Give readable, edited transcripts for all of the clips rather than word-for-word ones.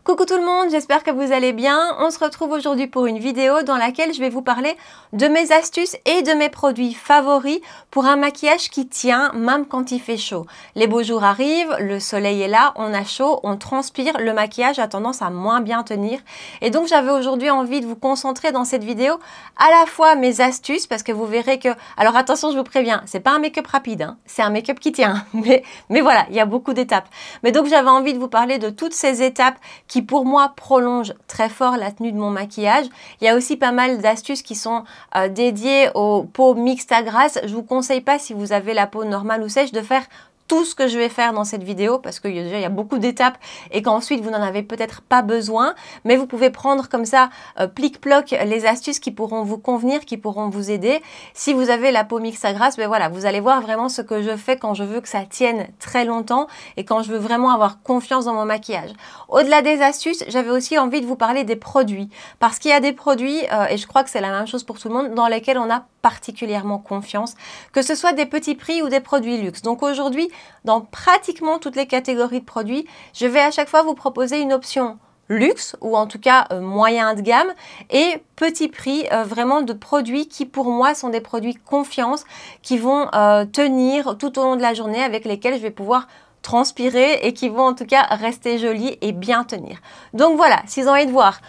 Coucou tout le monde, j'espère que vous allez bien. On se retrouve aujourd'hui pour une vidéo dans laquelle je vais vous parler de mes astuces et de mes produits favoris pour un maquillage qui tient même quand il fait chaud. Les beaux jours arrivent, le soleil est là, on a chaud, on transpire, le maquillage a tendance à moins bien tenir. Et donc j'avais aujourd'hui envie de vous concentrer dans cette vidéo à la fois mes astuces parce que vous verrez que... Alors attention, je vous préviens, c'est pas un make-up rapide, hein, c'est un make-up qui tient. Mais voilà, il y a beaucoup d'étapes. Mais donc j'avais envie de vous parler de toutes ces étapes qui pour moi prolonge très fort la tenue de mon maquillage. Il y a aussi pas mal d'astuces qui sont dédiées aux peaux mixtes à grasses. Je vous conseille pas, si vous avez la peau normale ou sèche, de faire tout ce que je vais faire dans cette vidéo parce que déjà il y a beaucoup d'étapes et qu'ensuite vous n'en avez peut-être pas besoin, mais vous pouvez prendre comme ça plic-ploc les astuces qui pourront vous convenir, qui pourront vous aider. Si vous avez la peau mixte à grasse, ben voilà, vous allez voir vraiment ce que je fais quand je veux que ça tienne très longtemps et quand je veux vraiment avoir confiance dans mon maquillage. Au-delà des astuces, j'avais aussi envie de vous parler des produits parce qu'il y a des produits, et je crois que c'est la même chose pour tout le monde, dans lesquels on a particulièrement confiance, que ce soit des petits prix ou des produits luxe. Donc aujourd'hui, dans pratiquement toutes les catégories de produits, je vais à chaque fois vous proposer une option luxe ou en tout cas moyen de gamme et petit prix vraiment de produits qui pour moi sont des produits confiance qui vont tenir tout au long de la journée, avec lesquels je vais pouvoir transpirer et qui vont en tout cas rester jolis et bien tenir. Donc voilà, si vous avez envie de voir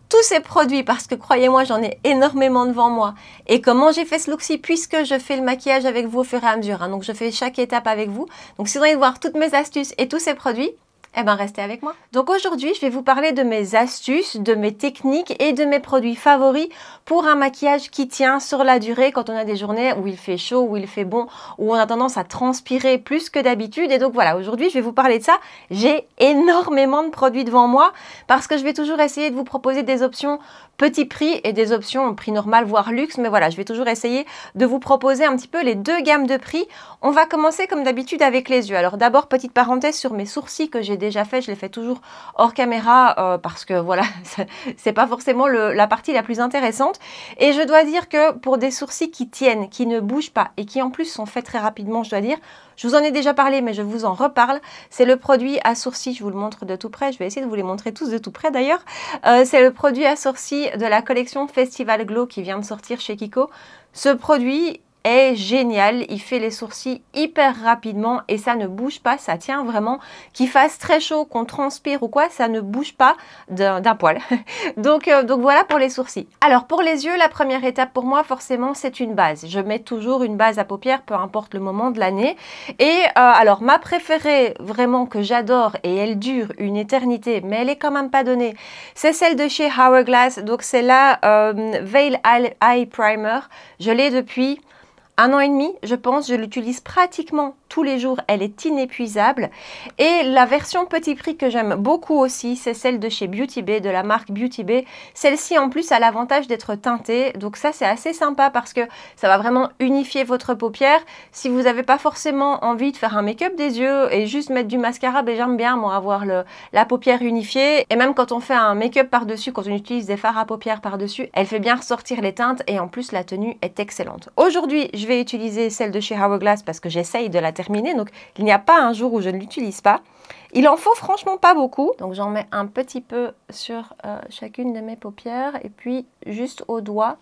tous ces produits, parce que croyez-moi, j'en ai énormément devant moi. Et comment j'ai fait ce look-ci, puisque je fais le maquillage avec vous au fur et à mesure. Hein, donc, je fais chaque étape avec vous. Donc, si vous voulez voir toutes mes astuces et tous ces produits, eh ben, restez avec moi. Donc aujourd'hui, je vais vous parler de mes astuces, de mes techniques et de mes produits favoris pour un maquillage qui tient sur la durée quand on a des journées où il fait chaud, où il fait bon, où on a tendance à transpirer plus que d'habitude. Et donc voilà, aujourd'hui, je vais vous parler de ça. J'ai énormément de produits devant moi parce que je vais toujours essayer de vous proposer des options petit prix et des options prix normal, voire luxe. Mais voilà, je vais toujours essayer de vous proposer un petit peu les deux gammes de prix. On va commencer comme d'habitude avec les yeux. Alors d'abord, petite parenthèse sur mes sourcils que j'ai déjà fait, je les fais toujours hors caméra parce que voilà, c'est pas forcément la partie la plus intéressante. Et je dois dire que pour des sourcils qui tiennent, qui ne bougent pas et qui en plus sont faits très rapidement, je dois dire, je vous en ai déjà parlé mais je vous en reparle, c'est le produit à sourcils, je vous le montre de tout près, je vais essayer de vous les montrer tous de tout près d'ailleurs. C'est le produit à sourcils de la collection Festival Glow qui vient de sortir chez Kiko. Ce produit est génial, il fait les sourcils hyper rapidement et ça ne bouge pas, ça tient vraiment, qu'il fasse très chaud, qu'on transpire ou quoi, ça ne bouge pas d'un poil. donc voilà pour les sourcils. Alors pour les yeux, la première étape pour moi forcément c'est une base. Je mets toujours une base à paupières, peu importe le moment de l'année. Et alors ma préférée vraiment que j'adore et elle dure une éternité, mais elle est quand même pas donnée, c'est celle de chez Hourglass. Donc c'est la Veil Eye Primer. Je l'ai depuis 1 an et demi, je pense, je l'utilise pratiquement tous les jours, elle est inépuisable. Et la version petit prix que j'aime beaucoup aussi, c'est celle de chez Beauty Bay, de la marque Beauty Bay. Celle-ci en plus a l'avantage d'être teintée, donc ça c'est assez sympa parce que ça va vraiment unifier votre paupière. Si vous n'avez pas forcément envie de faire un make-up des yeux et juste mettre du mascara, ben j'aime bien moi avoir la paupière unifiée. Et même quand on fait un make-up par-dessus, quand on utilise des fards à paupières par-dessus, elle fait bien ressortir les teintes et en plus la tenue est excellente. Aujourd'hui, je vais utiliser celle de chez Hourglass parce que j'essaye de la terminer, donc il n'y a pas un jour où je ne l'utilise pas. Il en faut franchement pas beaucoup, donc j'en mets un petit peu sur chacune de mes paupières et puis juste au doigt,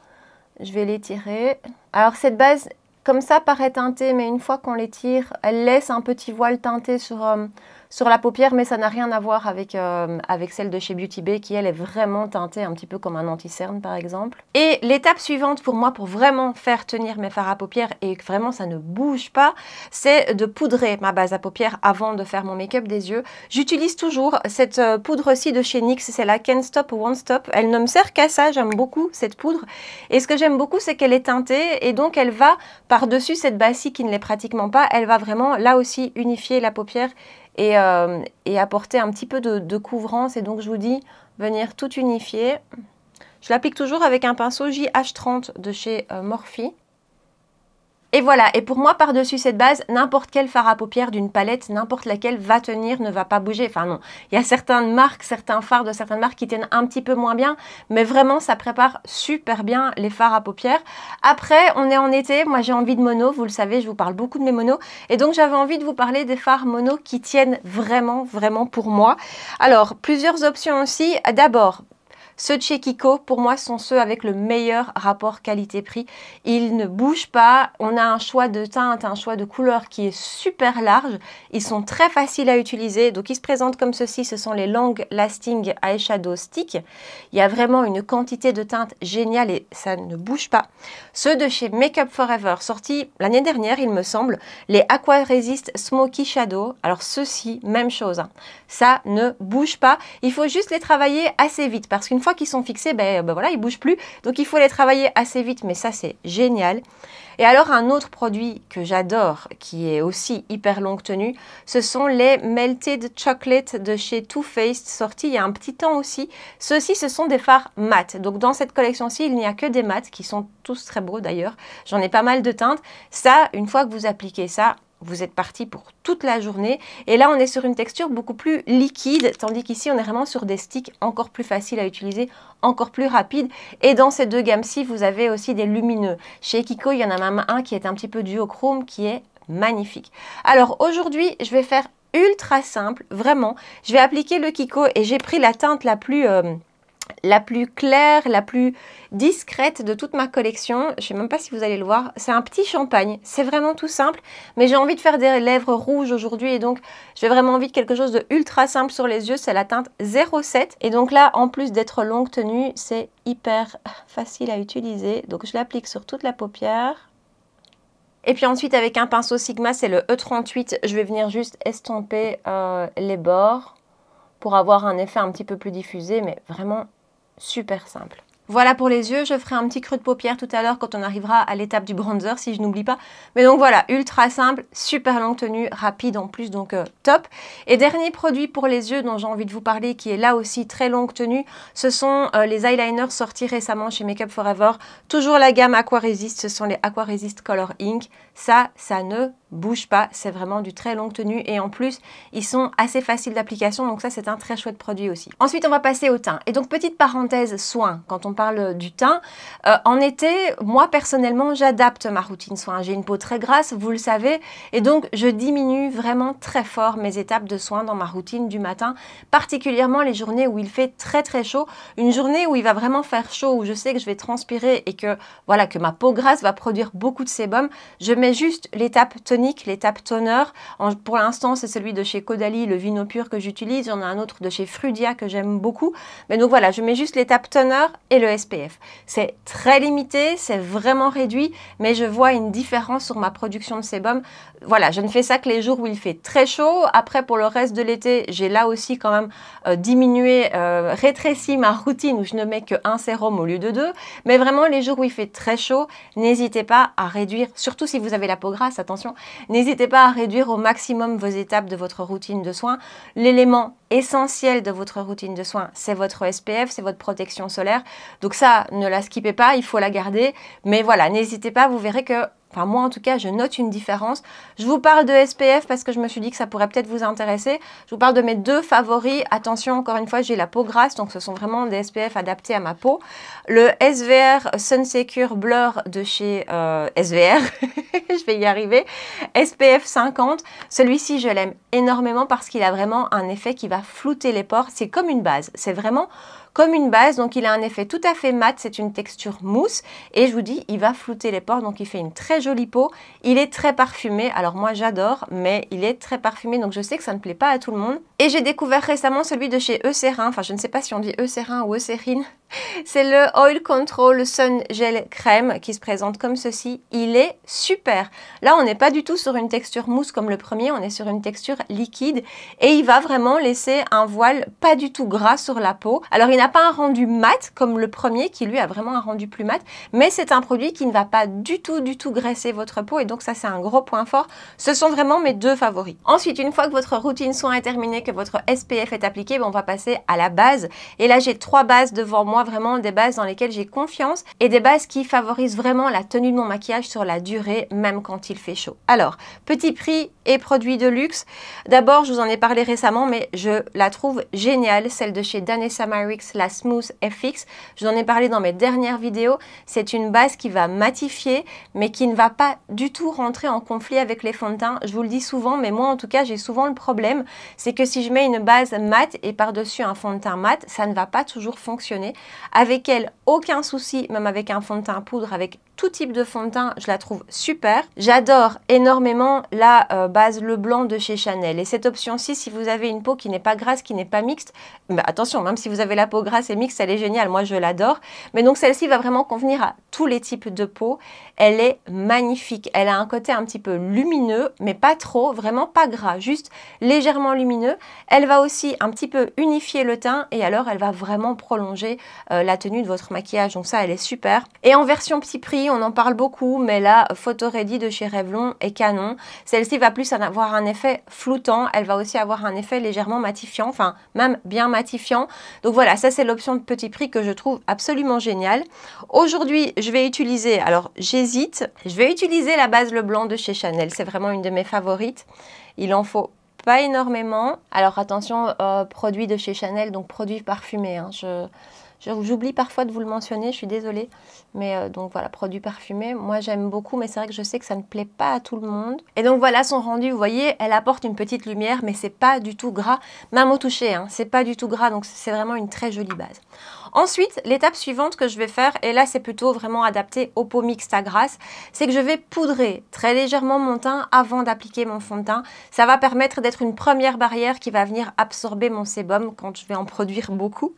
je vais l'étirer. Alors cette base comme ça paraît teintée, mais une fois qu'on l'étire, elle laisse un petit voile teinté sur la paupière, mais ça n'a rien à voir avec celle de chez Beauty Bay qui elle est vraiment teintée un petit peu comme un anti-cerne par exemple. Et l'étape suivante pour moi pour vraiment faire tenir mes fards à paupières et que vraiment ça ne bouge pas, c'est de poudrer ma base à paupières avant de faire mon make-up des yeux. J'utilise toujours cette poudre-ci de chez NYX, c'est la Can't Stop Won't Stop. Elle ne me sert qu'à ça, j'aime beaucoup cette poudre. Et ce que j'aime beaucoup c'est qu'elle est teintée et donc elle va par-dessus cette base-ci qui ne l'est pratiquement pas, elle va vraiment là aussi unifier la paupière et apporter un petit peu de couvrance. Et donc je vous dis, venir tout unifier. Je l'applique toujours avec un pinceau JH30 de chez Morphe. Et voilà, et pour moi, par-dessus cette base, n'importe quel fard à paupières d'une palette, n'importe laquelle va tenir, ne va pas bouger. Enfin non, il y a certaines marques, certains fards de certaines marques qui tiennent un petit peu moins bien, mais vraiment, ça prépare super bien les fards à paupières. Après, on est en été, moi j'ai envie de mono, vous le savez, je vous parle beaucoup de mes monos, et donc j'avais envie de vous parler des fards mono qui tiennent vraiment, vraiment pour moi. Alors, plusieurs options aussi. D'abord, ceux de chez Kiko, pour moi, sont ceux avec le meilleur rapport qualité-prix. Ils ne bougent pas. On a un choix de teinte, un choix de couleur qui est super large. Ils sont très faciles à utiliser. Donc, ils se présentent comme ceci. Ce sont les Long Lasting Eyeshadow Stick. Il y a vraiment une quantité de teintes géniale et ça ne bouge pas. Ceux de chez Makeup Forever, sortis l'année dernière, il me semble, les Aqua Resist Smoky Shadow. Alors, ceux-ci, même chose. Hein. Ça ne bouge pas. Il faut juste les travailler assez vite parce qu'une fois qu'ils sont fixés, voilà, ils ne bougent plus. Donc, il faut les travailler assez vite, mais ça, c'est génial. Et alors, un autre produit que j'adore, qui est aussi hyper longue tenue, ce sont les Melted Chocolate de chez Too Faced, sortis il y a un petit temps aussi. Ceux-ci, ce sont des fards mat. Donc, dans cette collection-ci, il n'y a que des mats, qui sont tous très beaux d'ailleurs. J'en ai pas mal de teintes. Ça, une fois que vous appliquez ça, vous êtes parti pour toute la journée. Et là, on est sur une texture beaucoup plus liquide, tandis qu'ici, on est vraiment sur des sticks encore plus faciles à utiliser, encore plus rapides. Et dans ces deux gammes-ci, vous avez aussi des lumineux. Chez Kiko, il y en a même un qui est un petit peu duochrome, qui est magnifique. Alors, aujourd'hui, je vais faire ultra simple, vraiment. Je vais appliquer le Kiko et j'ai pris la teinte la plus claire, la plus discrète de toute ma collection. Je ne sais même pas si vous allez le voir. C'est un petit champagne. C'est vraiment tout simple. Mais j'ai envie de faire des lèvres rouges aujourd'hui. Et donc, j'ai vraiment envie de quelque chose de ultra simple sur les yeux. C'est la teinte 07. Et donc là, en plus d'être longue tenue, c'est hyper facile à utiliser. Donc, je l'applique sur toute la paupière. Et puis ensuite, avec un pinceau Sigma, c'est le E38. Je vais venir juste estomper les bords pour avoir un effet un petit peu plus diffusé. Mais vraiment super simple. Voilà pour les yeux, je ferai un petit creux de paupière tout à l'heure quand on arrivera à l'étape du bronzer si je n'oublie pas. Mais donc voilà, ultra simple, super longue tenue, rapide en plus, donc top. Et dernier produit pour les yeux dont j'ai envie de vous parler, qui est là aussi très longue tenue, ce sont les eyeliners sortis récemment chez Makeup Forever. Toujours la gamme Aqua Resist, ce sont les Aqua Resist Color Ink. Ça ne bouge pas, c'est vraiment du très longue tenue et en plus, ils sont assez faciles d'application, donc ça c'est un très chouette produit aussi. Ensuite, on va passer au teint. Et donc, petite parenthèse soin, quand on parle du teint, en été, moi personnellement, j'adapte ma routine soin. J'ai une peau très grasse, vous le savez, et donc je diminue vraiment très fort mes étapes de soin dans ma routine du matin, particulièrement les journées où il fait très très chaud, une journée où il va vraiment faire chaud, où je sais que je vais transpirer et que voilà, que ma peau grasse va produire beaucoup de sébum. Je mets juste l'étape tonique, l'étape toner. Pour l'instant, c'est celui de chez Caudalie, le Vino Pur que j'utilise. Il y en a un autre de chez Frudia que j'aime beaucoup. Mais donc voilà, je mets juste l'étape toner et le SPF. C'est très limité, c'est vraiment réduit, mais je vois une différence sur ma production de sébum. Voilà, je ne fais ça que les jours où il fait très chaud. Après, pour le reste de l'été, j'ai là aussi quand même rétréci ma routine où je ne mets qu'un sérum au lieu de deux. Mais vraiment, les jours où il fait très chaud, n'hésitez pas à réduire, surtout si vous avez la peau grasse, attention, n'hésitez pas à réduire au maximum vos étapes de votre routine de soins. L'élément essentiel de votre routine de soins, c'est votre SPF, c'est votre protection solaire. Donc ça, ne la skippez pas, il faut la garder. Mais voilà, n'hésitez pas, vous verrez que... Enfin, moi, en tout cas, je note une différence. Je vous parle de SPF parce que je me suis dit que ça pourrait peut-être vous intéresser. Je vous parle de mes deux favoris. Attention, encore une fois, j'ai la peau grasse, donc ce sont vraiment des SPF adaptés à ma peau. Le SVR Sun Secure Blur de chez SVR, je vais y arriver, SPF 50. Celui-ci, je l'aime énormément parce qu'il a vraiment un effet qui va flouter les pores. C'est comme une base. C'est vraiment comme une base, donc il a un effet tout à fait mat, c'est une texture mousse et je vous dis, il va flouter les pores, donc il fait une très jolie peau. Il est très parfumé, alors moi j'adore, mais il est très parfumé, donc je sais que ça ne plaît pas à tout le monde. Et j'ai découvert récemment celui de chez Eucerin, enfin je ne sais pas si on dit Eucerin ou Eucérine. C'est le Oil Control Sun Gel Crème qui se présente comme ceci. Il est super. Là, on n'est pas du tout sur une texture mousse comme le premier, on est sur une texture liquide et il va vraiment laisser un voile pas du tout gras sur la peau. Alors, il n'a pas un rendu mat comme le premier qui lui a vraiment un rendu plus mat, mais c'est un produit qui ne va pas du tout graisser votre peau et donc ça, c'est un gros point fort. Ce sont vraiment mes deux favoris. Ensuite, une fois que votre routine soin est terminée, que votre SPF est appliqué, on va passer à la base. Et là, j'ai trois bases devant moi moi vraiment des bases dans lesquelles j'ai confiance et des bases qui favorisent vraiment la tenue de mon maquillage sur la durée, même quand il fait chaud. Alors, petit prix et produits de luxe. D'abord, je vous en ai parlé récemment, mais je la trouve géniale, celle de chez Danessa Myricks, la Smooth FX. Je vous en ai parlé dans mes dernières vidéos. C'est une base qui va matifier, mais qui ne va pas du tout rentrer en conflit avec les fonds de teint. Je vous le dis souvent, mais moi en tout cas, j'ai souvent le problème, c'est que si je mets une base mat et par-dessus un fond de teint mat, ça ne va pas toujours fonctionner. Avec elle, aucun souci, même avec un fond de teint poudre, avec tout type de fond de teint, je la trouve super. J'adore énormément la base Le Blanc de chez Chanel. Et cette option-ci, si vous avez une peau qui n'est pas grasse, qui n'est pas mixte, bah attention, même si vous avez la peau grasse et mixte, elle est géniale, moi je l'adore. Mais donc celle-ci va vraiment convenir à tous les types de peau. Elle est magnifique. Elle a un côté un petit peu lumineux, mais pas trop, vraiment pas gras, juste légèrement lumineux. Elle va aussi un petit peu unifier le teint et alors elle va vraiment prolonger la tenue de votre maquillage. Donc ça, elle est super. Et en version petit prix, on en parle beaucoup, mais la Photo Ready de chez Revlon est canon. Celle-ci va plus avoir un effet floutant. Elle va aussi avoir un effet légèrement matifiant, enfin même bien matifiant. Donc voilà, ça c'est l'option de petit prix que je trouve absolument géniale. Aujourd'hui, je vais utiliser, alors j'hésite, je vais utiliser la base Le Blanc de chez Chanel. C'est vraiment une de mes favorites. Il en faut pas énormément. Alors attention, produit de chez Chanel, donc produit parfumé. Hein. J'oublie parfois de vous le mentionner, je suis désolée. Mais donc voilà, produit parfumé, moi j'aime beaucoup, mais c'est vrai que je sais que ça ne plaît pas à tout le monde. Et donc voilà son rendu, vous voyez, elle apporte une petite lumière, mais c'est pas du tout gras, même au toucher, hein, c'est pas du tout gras, donc c'est vraiment une très jolie base. Ensuite, l'étape suivante que je vais faire, et là c'est plutôt vraiment adapté aux peaux mixtes à grasse, c'est que je vais poudrer très légèrement mon teint avant d'appliquer mon fond de teint. Ça va permettre d'être une première barrière qui va venir absorber mon sébum quand je vais en produire beaucoup.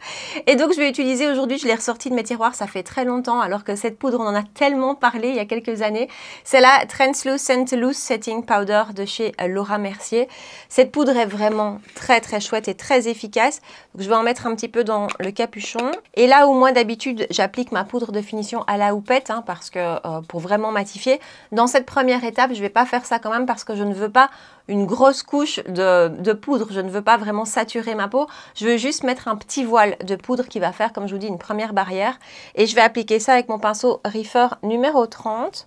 Et donc je vais utiliser aujourd'hui, je l'ai ressorti de mes tiroirs, ça fait très longtemps, alors que cette poudre, on en a tellement parlé il y a quelques années. C'est la Translucent Loose Setting Powder de chez Laura Mercier. Cette poudre est vraiment très très chouette et très efficace. Donc je vais en mettre un petit peu dans le capuchon. Et là où moi d'habitude j'applique ma poudre de finition à la houppette, hein, parce que pour vraiment matifier, dans cette première étape je ne vais pas faire ça quand même parce que je ne veux pas une grosse couche de poudre, je ne veux pas vraiment saturer ma peau, je veux juste mettre un petit voile de poudre qui va faire, comme je vous dis, une première barrière. Et je vais appliquer ça avec mon pinceau Reefer numéro 30.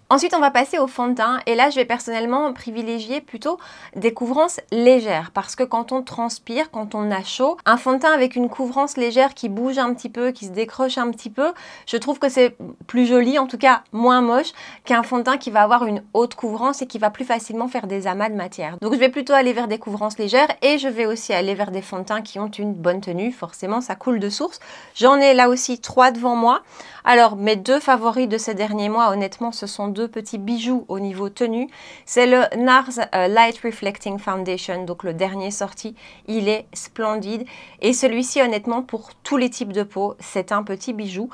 Ensuite, on va passer au fond de teint et là, je vais personnellement privilégier plutôt des couvrances légères parce que quand on transpire, quand on a chaud, un fond de teint avec une couvrance légère qui bouge un petit peu, qui se décroche un petit peu, je trouve que c'est plus joli, en tout cas moins moche qu'un fond de teint qui va avoir une haute couvrance et qui va plus facilement faire des amas de matière. Donc, je vais plutôt aller vers des couvrances légères et je vais aussi aller vers des fonds de teint qui ont une bonne tenue. Forcément, ça coule de source. J'en ai là aussi 3 devant moi. Alors, mes 2 favoris de ces derniers mois, honnêtement, ce sont 2 petits bijoux au niveau tenue. C'est le NARS Light Reflecting Foundation, donc le dernier sorti. Il est splendide. Et celui-ci, honnêtement, pour tous les types de peau, c'est un petit bijou.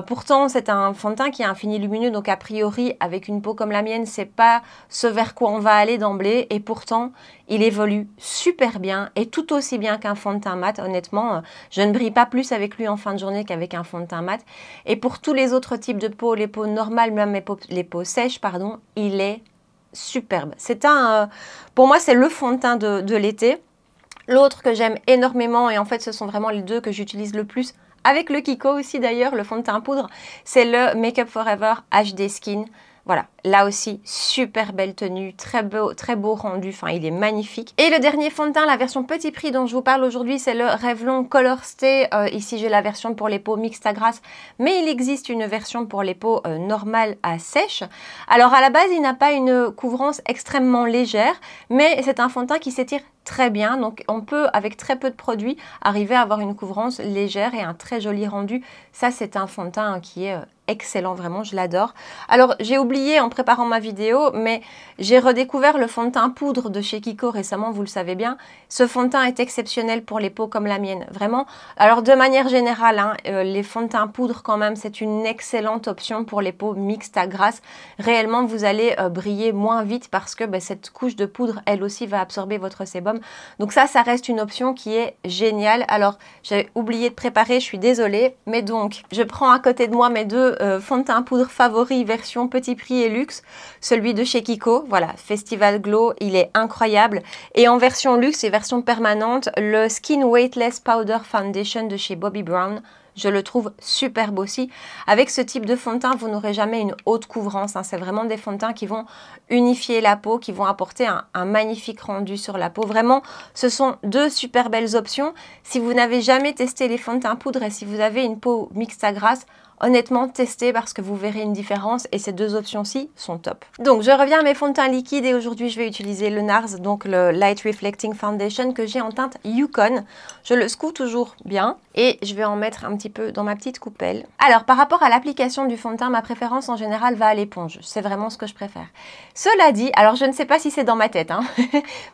Pourtant, c'est un fond de teint qui a un fini lumineux, donc a priori, avec une peau comme la mienne, c'est pas ce vers quoi on va aller d'emblée. Et pourtant, il évolue super bien et tout aussi bien qu'un fond de teint mat. Honnêtement, je ne brille pas plus avec lui en fin de journée qu'avec un fond de teint mat. Et pour tous les autres types de peau, les peaux normales, même les peaux sèches, pardon, il est superbe. C'est pour moi, c'est le fond de teint de l'été. L'autre que j'aime énormément, et en fait, ce sont vraiment les 2 que j'utilise le plus, avec le Kiko aussi d'ailleurs, le fond de teint poudre, c'est le Make Up For Ever HD Skin. Voilà, là aussi, super belle tenue, très beau rendu, enfin il est magnifique. Et le dernier fond de teint, la version petit prix dont je vous parle aujourd'hui, c'est le Revlon Color Stay. Ici j'ai la version pour les peaux mixtes à grasse, mais il existe une version pour les peaux normales à sèche. Alors à la base, il n'a pas une couvrance extrêmement légère, mais c'est un fond de teint qui s'étire très bien, donc on peut avec très peu de produits arriver à avoir une couvrance légère et un très joli rendu. Ça c'est un fond de teint qui est excellent, vraiment je l'adore. Alors j'ai oublié en préparant ma vidéo, mais j'ai redécouvert le fond de teint poudre de chez Kiko récemment, vous le savez bien. Ce fond de teint est exceptionnel pour les peaux comme la mienne, vraiment. Alors de manière générale, hein, les fonds de teint poudre quand même, c'est une excellente option pour les peaux mixtes à grasse. Réellement vous allez briller moins vite parce que cette couche de poudre, elle aussi va absorber votre sébum. Donc ça reste une option qui est géniale. Alors, j'avais oublié de préparer, je suis désolée. Mais donc, je prends à côté de moi mes 2 fond de teint à poudre favori version petit prix et luxe, celui de chez Kiko. Voilà, Festival Glow, il est incroyable. Et en version luxe et version permanente, le Skin Weightless Powder Foundation de chez Bobbi Brown. Je le trouve superbe aussi. Avec ce type de fond de teint, vous n'aurez jamais une haute couvrance. Hein. C'est vraiment des fonds de teint qui vont unifier la peau, qui vont apporter un magnifique rendu sur la peau. Vraiment, ce sont deux super belles options. Si vous n'avez jamais testé les fonds de teint poudre et si vous avez une peau mixte à grasse, honnêtement, testez parce que vous verrez une différence et ces deux options-ci sont top. Donc, je reviens à mes fonds de teint liquides et aujourd'hui, je vais utiliser le NARS, donc le Light Reflecting Foundation que j'ai en teinte Yukon. Je le secoue toujours bien et je vais en mettre un petit peu dans ma petite coupelle. Alors, par rapport à l'application du fond de teint, ma préférence en général va à l'éponge. C'est vraiment ce que je préfère. Cela dit, alors je ne sais pas si c'est dans ma tête, hein,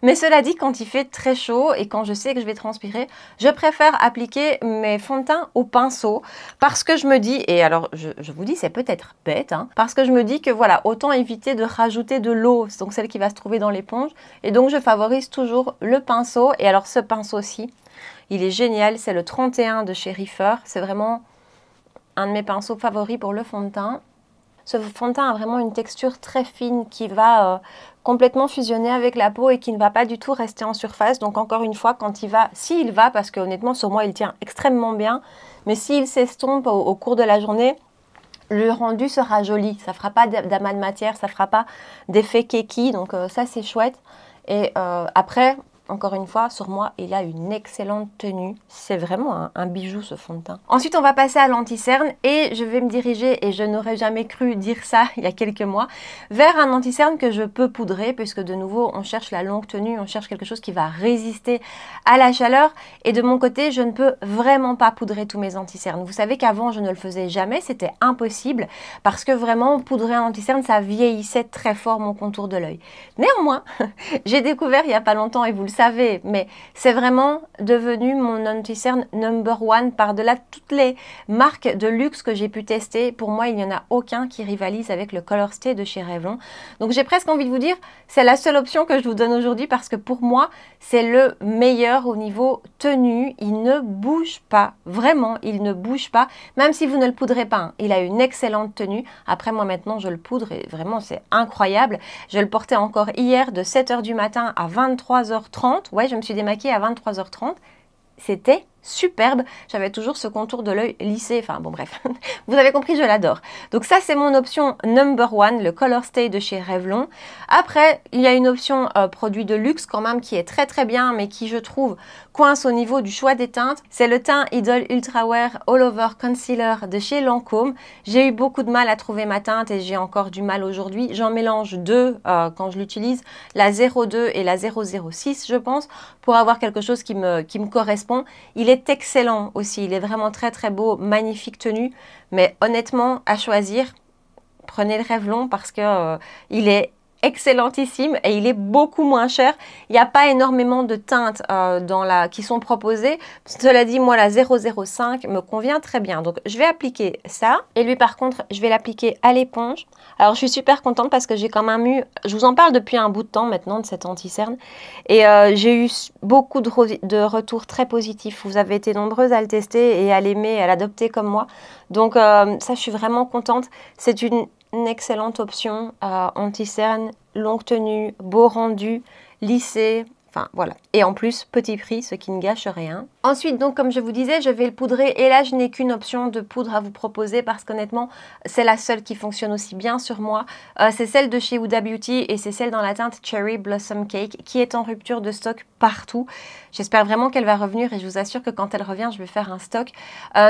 mais cela dit, quand il fait très chaud et quand je sais que je vais transpirer, je préfère appliquer mes fonds de teint au pinceau parce que je me dis, et alors je vous dis c'est peut-être bête, hein, parce que je me dis que voilà, autant éviter de rajouter de l'eau, donc celle qui va se trouver dans l'éponge, et donc je favorise toujours le pinceau. Et alors ce pinceau-ci, il est génial, c'est le 31 de chez Reefer, c'est vraiment un de mes pinceaux favoris pour le fond de teint. Ce fond de teint a vraiment une texture très fine qui va complètement fusionner avec la peau et qui ne va pas du tout rester en surface. Donc encore une fois, quand il va, s'il va, parce que honnêtement sur moi il tient extrêmement bien, mais s'il s'estompe au cours de la journée, le rendu sera joli. Ça ne fera pas d'amas de matière, ça ne fera pas d'effet keki, donc ça c'est chouette. Et après, encore une fois, sur moi, il a une excellente tenue. C'est vraiment un bijou ce fond de teint. Ensuite, on va passer à l'anti-cerne et je vais me diriger, et je n'aurais jamais cru dire ça il y a quelques mois, vers un anti-cerne que je peux poudrer, puisque de nouveau, on cherche la longue tenue, on cherche quelque chose qui va résister à la chaleur. Et de mon côté, je ne peux vraiment pas poudrer tous mes anti-cernes. Vous savez qu'avant, je ne le faisais jamais, c'était impossible, parce que vraiment, poudrer un anti-cerne, ça vieillissait très fort mon contour de l'œil. Néanmoins, j'ai découvert il n'y a pas longtemps, et vous le savez, mais c'est vraiment devenu mon anti-cerne number one par-delà toutes les marques de luxe que j'ai pu tester. Pour moi, il n'y en a aucun qui rivalise avec le Color Stay de chez Revlon. Donc j'ai presque envie de vous dire, c'est la seule option que je vous donne aujourd'hui parce que pour moi, c'est le meilleur au niveau tenue. Il ne bouge pas, vraiment, il ne bouge pas, même si vous ne le poudrez pas. Hein. Il a une excellente tenue. Après, moi maintenant, je le poudre et vraiment, c'est incroyable. Je le portais encore hier de 7 h du matin à 23h30. Ouais, je me suis démaquillée à 23h30. C'était superbe. J'avais toujours ce contour de l'œil lissé. Enfin bon bref, vous avez compris, je l'adore. Donc ça c'est mon option number one, le Color Stay de chez Revlon. Après, il y a une option produit de luxe quand même qui est très très bien, mais qui je trouve coince au niveau du choix des teintes. C'est le teint Idol Ultra Wear All Over Concealer de chez Lancôme. J'ai eu beaucoup de mal à trouver ma teinte et j'ai encore du mal aujourd'hui. J'en mélange deux quand je l'utilise, la 02 et la 006 je pense, pour avoir quelque chose qui me correspond. Il est excellent aussi, il est vraiment très très beau, magnifique tenue, mais honnêtement à choisir, prenez le Revlon parce que il est excellentissime et il est beaucoup moins cher. Il n'y a pas énormément de teintes qui sont proposées. Cela dit, moi la 005 me convient très bien. Donc je vais appliquer ça et lui par contre je vais l'appliquer à l'éponge. Alors je suis super contente parce que j'ai quand même eu, je vous en parle depuis un bout de temps maintenant de cet anti-cerne et j'ai eu beaucoup de retours très positifs. Vous avez été nombreuses à le tester et à l'aimer, à l'adopter comme moi. Donc ça je suis vraiment contente. C'est une excellente option, anti-cerne, longue tenue, beau rendu, lissé, enfin voilà. Et en plus, petit prix, ce qui ne gâche rien. Ensuite, donc comme je vous disais, je vais le poudrer et là, je n'ai qu'une option de poudre à vous proposer parce qu'honnêtement, c'est la seule qui fonctionne aussi bien sur moi. C'est celle de chez Huda Beauty et c'est celle dans la teinte Cherry Blossom Cake qui est en rupture de stock partout. J'espère vraiment qu'elle va revenir et je vous assure que quand elle revient, je vais faire un stock.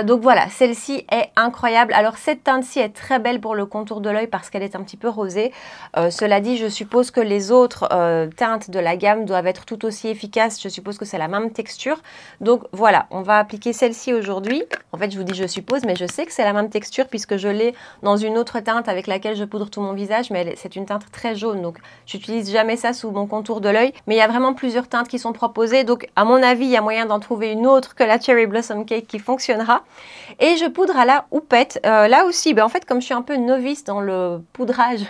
Donc voilà, celle-ci est incroyable. Alors cette teinte-ci est très belle pour le contour de l'œil parce qu'elle est un petit peu rosée. Cela dit, je suppose que les autres teintes de la gamme doivent être tout aussi efficaces. Je suppose que c'est la même texture. Donc voilà, on va appliquer celle-ci aujourd'hui. En fait, je vous dis je suppose, mais je sais que c'est la même texture puisque je l'ai dans une autre teinte avec laquelle je poudre tout mon visage. Mais c'est une teinte très jaune, donc j'utilise jamais ça sous mon contour de l'œil. Mais il y a vraiment plusieurs teintes qui sont proposées. Donc à mon avis, il y a moyen d'en trouver une autre que la Cherry Blossom Cake qui fonctionnera. Et je poudre à la houppette. Là aussi, en fait, comme je suis un peu novice dans le poudrage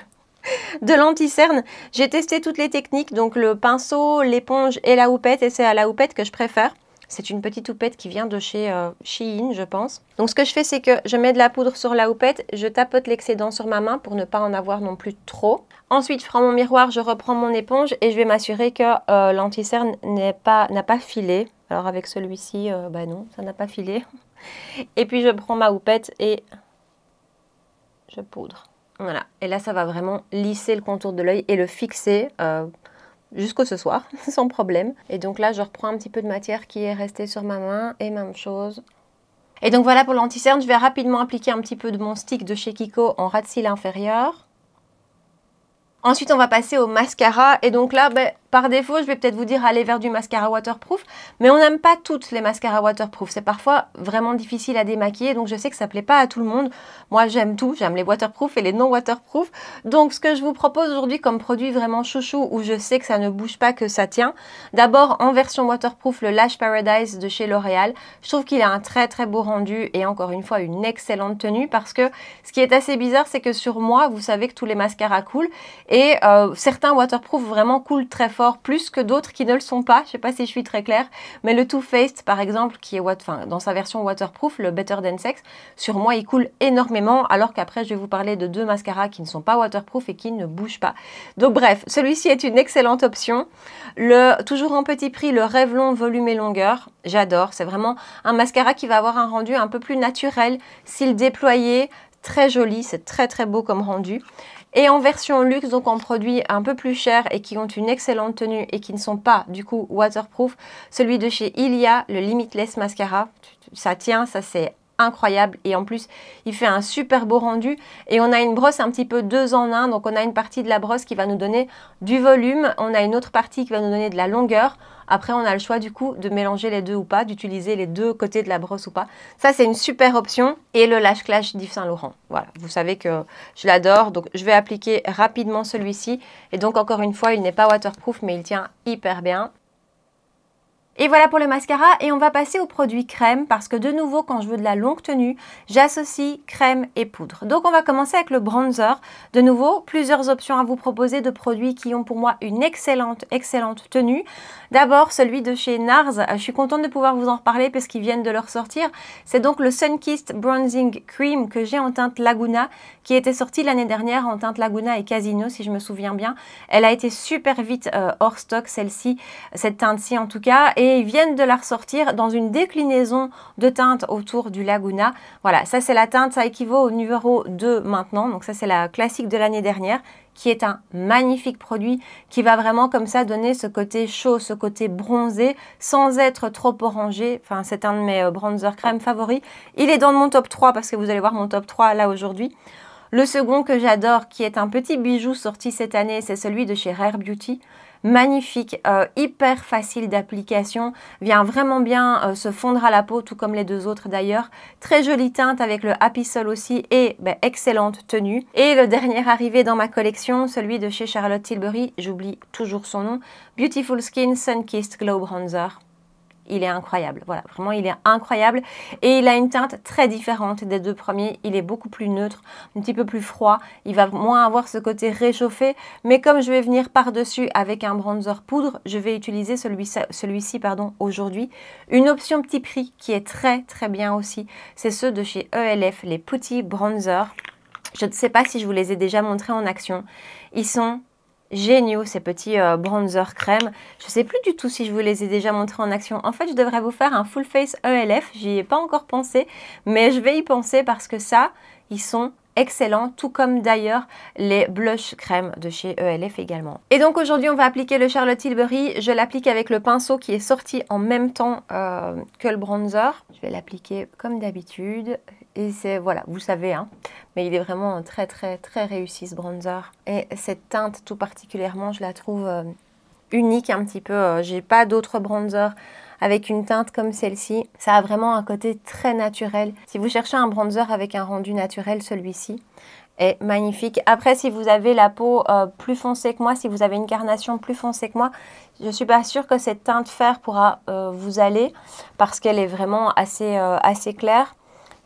de l'anti-cerne, j'ai testé toutes les techniques, donc le pinceau, l'éponge et la houppette, et c'est à la houppette que je préfère. C'est une petite houppette qui vient de chez Shein, je pense. Donc ce que je fais, c'est que je mets de la poudre sur la houppette, je tapote l'excédent sur ma main pour ne pas en avoir non plus trop. Ensuite, je prends mon miroir, je reprends mon éponge et je vais m'assurer que l'anti-cerne n'a pas filé. Alors avec celui-ci, bah non, ça n'a pas filé. Et puis je prends ma houppette et je poudre. Voilà. Et là, ça va vraiment lisser le contour de l'œil et le fixer jusqu'au ce soir, sans problème. Et donc là, je reprends un petit peu de matière qui est restée sur ma main et même chose. Et donc voilà pour l'anti-cerne, je vais rapidement appliquer un petit peu de mon stick de chez Kiko en ras de cils inférieur. Ensuite, on va passer au mascara. Et donc là, par défaut, je vais peut-être vous dire aller vers du mascara waterproof. Mais on n'aime pas toutes les mascaras waterproof. C'est parfois vraiment difficile à démaquiller. Donc je sais que ça ne plaît pas à tout le monde. Moi, j'aime tout. J'aime les waterproof et les non waterproof. Donc ce que je vous propose aujourd'hui comme produit vraiment chouchou, où je sais que ça ne bouge pas, que ça tient. D'abord, en version waterproof, le Lash Paradise de chez L'Oréal. Je trouve qu'il a un très très beau rendu. Et encore une fois, une excellente tenue. Parce que ce qui est assez bizarre, c'est que sur moi, vous savez que tous les mascaras coulent. Et certains waterproof vraiment coulent très fort, plus que d'autres qui ne le sont pas. Je ne sais pas si je suis très claire, mais le Too Faced par exemple, qui est dans sa version waterproof, le Better Than Sex, sur moi il coule énormément, alors qu'après je vais vous parler de deux mascaras qui ne sont pas waterproof et qui ne bougent pas. Donc bref, celui-ci est une excellente option. Toujours en petit prix, le Revlon Volume et Longueur, j'adore. C'est vraiment un mascara qui va avoir un rendu un peu plus naturel, cils déployés, très joli, c'est très très beau comme rendu. Et en version luxe, donc en produits un peu plus chers et qui ont une excellente tenue et qui ne sont pas du coup waterproof, celui de chez Ilia, le Limitless Mascara. Ça tient, ça c'est incroyable et en plus il fait un super beau rendu et on a une brosse un petit peu 2 en 1, donc on a une partie de la brosse qui va nous donner du volume, on a une autre partie qui va nous donner de la longueur. Après on a le choix du coup de mélanger les deux ou pas, d'utiliser les deux côtés de la brosse ou pas. Ça c'est une super option. Et le Lash Clash d'Yves Saint Laurent, voilà, vous savez que je l'adore, donc je vais appliquer rapidement celui-ci et donc encore une fois il n'est pas waterproof mais il tient hyper bien. Et voilà pour le mascara et on va passer au produit crème parce que de nouveau quand je veux de la longue tenue, j'associe crème et poudre. Donc on va commencer avec le bronzer. De nouveau, plusieurs options à vous proposer de produits qui ont pour moi une excellente tenue. D'abord celui de chez NARS, je suis contente de pouvoir vous en reparler parce qu'ils viennent de le ressortir. C'est donc le Sunkissed Bronzing Cream que j'ai en teinte Laguna qui était sorti l'année dernière en teinte Laguna et Casino si je me souviens bien. Elle a été super vite hors stock celle-ci, cette teinte-ci en tout cas. Et ils viennent de la ressortir dans une déclinaison de teinte autour du Laguna. Voilà, ça c'est la teinte, ça équivaut au numéro 2 maintenant. Donc ça c'est la classique de l'année dernière qui est un magnifique produit qui va vraiment comme ça donner ce côté chaud, ce côté bronzé sans être trop orangé. Enfin, c'est un de mes bronzer crème favoris. Il est dans mon top 3 parce que vous allez voir mon top 3 là aujourd'hui. Le second que j'adore, qui est un petit bijou sorti cette année, c'est celui de chez Rare Beauty. Magnifique, hyper facile d'application, vient vraiment bien se fondre à la peau, tout comme les deux autres d'ailleurs. Très jolie teinte avec le Happy Sol aussi et excellente tenue. Et le dernier arrivé dans ma collection, celui de chez Charlotte Tilbury, j'oublie toujours son nom, Beautiful Skin Sunkissed Glow Bronzer. Il est incroyable, voilà, vraiment il est incroyable et il a une teinte très différente des deux premiers, il est beaucoup plus neutre, un petit peu plus froid, il va moins avoir ce côté réchauffé, mais comme je vais venir par-dessus avec un bronzer poudre, je vais utiliser celui-ci aujourd'hui. Une option petit prix qui est très très bien aussi, c'est ceux de chez ELF, les petits bronzers. Je ne sais pas si je vous les ai déjà montrés en action, ils sont géniaux ces petits bronzer crème. Je ne sais plus du tout si je vous les ai déjà montrés en action. En fait, je devrais vous faire un full face ELF. J'y ai pas encore pensé, mais je vais y penser parce que ça, ils sont excellents, tout comme d'ailleurs les blush crème de chez ELF également. Et donc aujourd'hui, on va appliquer le Charlotte Tilbury. Je l'applique avec le pinceau qui est sorti en même temps que le bronzer. Je vais l'appliquer comme d'habitude. Et c'est, voilà, vous savez, hein, mais il est vraiment très réussi ce bronzer. Et cette teinte tout particulièrement, je la trouve unique un petit peu. J'ai pas d'autres bronzers avec une teinte comme celle-ci. Ça a vraiment un côté très naturel. Si vous cherchez un bronzer avec un rendu naturel, celui-ci est magnifique. Après, si vous avez la peau plus foncée que moi, si vous avez une carnation plus foncée que moi, je ne suis pas sûre que cette teinte fer pourra vous aller parce qu'elle est vraiment assez claire.